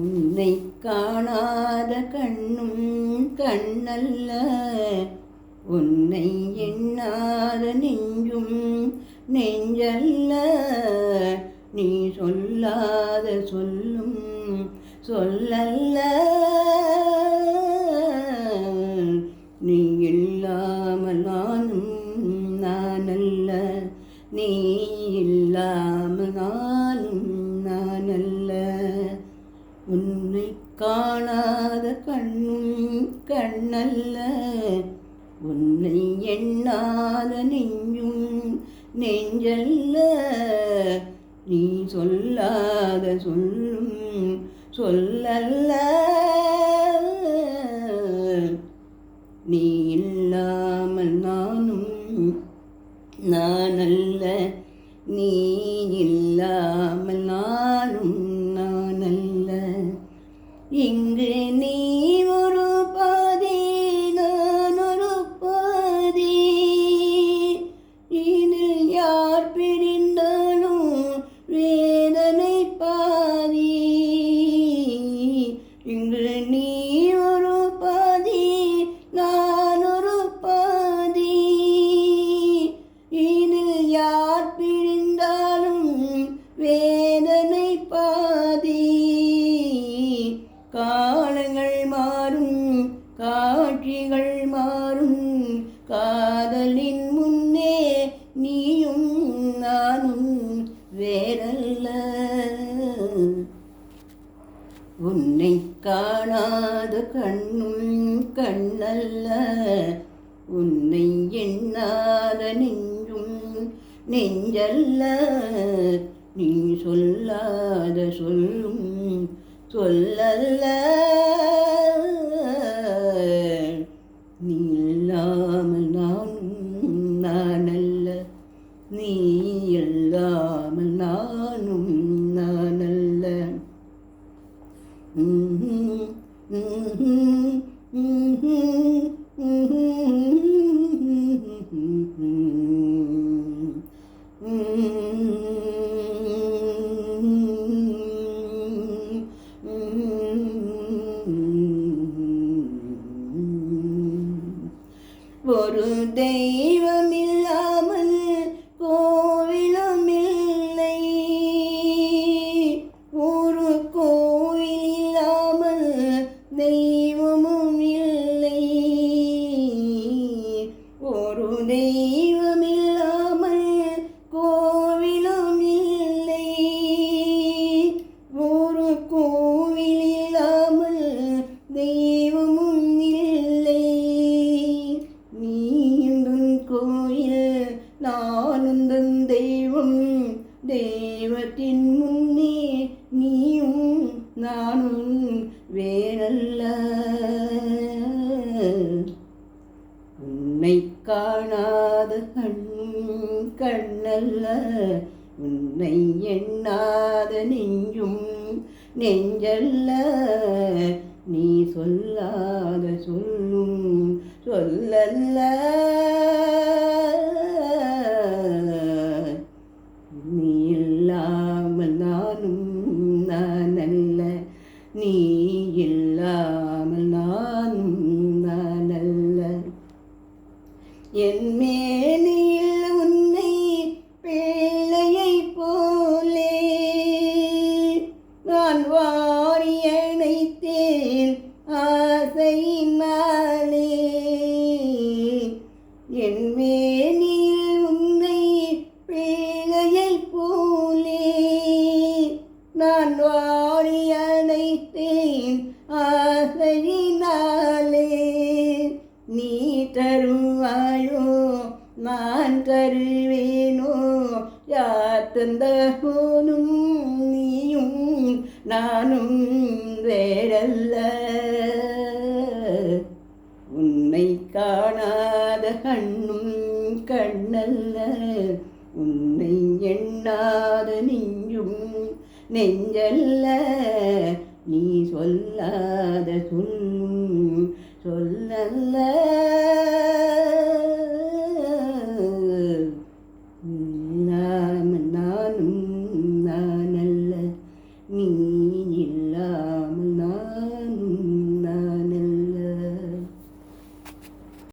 உன்னை காணாத கண்ணும் கண்ணல்ல, உன்னை எண்ணாத நெஞ்சும் நெஞ்சல்ல. நீ சொல்லாத சொல்லும் சொல்லல்ல, நீ இல்லாமல் நானும் நானல்ல, நீ இல்லாமல் நானும் நானல்ல. உன்னை காணாத கண்ணும் கண்ணல்ல, உன்னை எண்ணாத நெஞ்சும் நெஞ்சல்ல. நீ சொல்லாத சொல்லும் சொல்லல்ல, நீ இல்லாமல் நானும் நானல்ல, நீ இல்லாமல் நானும் நானல்ல. இங்கு நீ ஒரு பாதி நான் ஒரு பாதி, இதில் யார் பிரிந்தாலும் வேதனை பாதி. இங்கு நீ ஒரு பாதி நான் ஒரு பாதி, இதில் யார் பிரிந்தாலும் வேதனை பாதி. காலங்கள் மாறும் காட்சிகள் மாறும், காதலின் முன்னே நீயும் நானும் வேறல்ல. உன்னை காணாத கண்ணும் கண்ணல்ல, உன்னை எண்ணாத நெஞ்சும் நெஞ்சல்ல. நீ சொல்லாத சொல்லும் சொல்லல்ல, நீ இல்லாமல் நானும் நானல்ல, நீ இல்லாமல் நானும் நானல்ல. ஒரு தெய்வம் இல்லாமல் கோவிலும் இல்லை, ஒரு கோவில் இல்லாமல் தெய்வமும் இல்லை. ஒரு தெய்வம் இல்லாமல் கோவிலும் இல்லை, ஒரு கோவில் இல்லாமல் தெய்வமும் இல்லை. நீ உந்தன் கோயில் நான் உந்தன் தெய்வம், தெய்வத்தின் முன்னே நீயும் நானும் வேறல்ல. உன்னை காணாத கண்ணும் கண்ணல்ல, உன்னை எண்ணாத நெஞ்சும் நெஞ்சல்ல. நீ சொல்லாத சொல்லும் சொல்லல்ல, நீ இல்லாமல் நானும் நானல்ல, நீ இல்லாமல் நானும் நானல்ல. என் மேனில் உன்னை பிள்ளையை போலே நான் வாரி அணைத்தேன் ஆசையினாலே. என் மேனில் உன்னை பிள்ளையை போலே நான் வாரி அணைத்தேன் ஆசையினாலே. நீ தருவாயோ நான் தருவேனோ, யார் தந்த போனும் நீயும் நானும் வேறல்ல. உன்னை காணாத கண்ணும் கண்ணல்ல, உன்னை எண்ணாத நெஞ்சும் நெஞ்சல்ல. நீ சொல்லாத சொல்லும் சொல்லல்ல, நானும் நானல்ல, நீ இல்லாமல்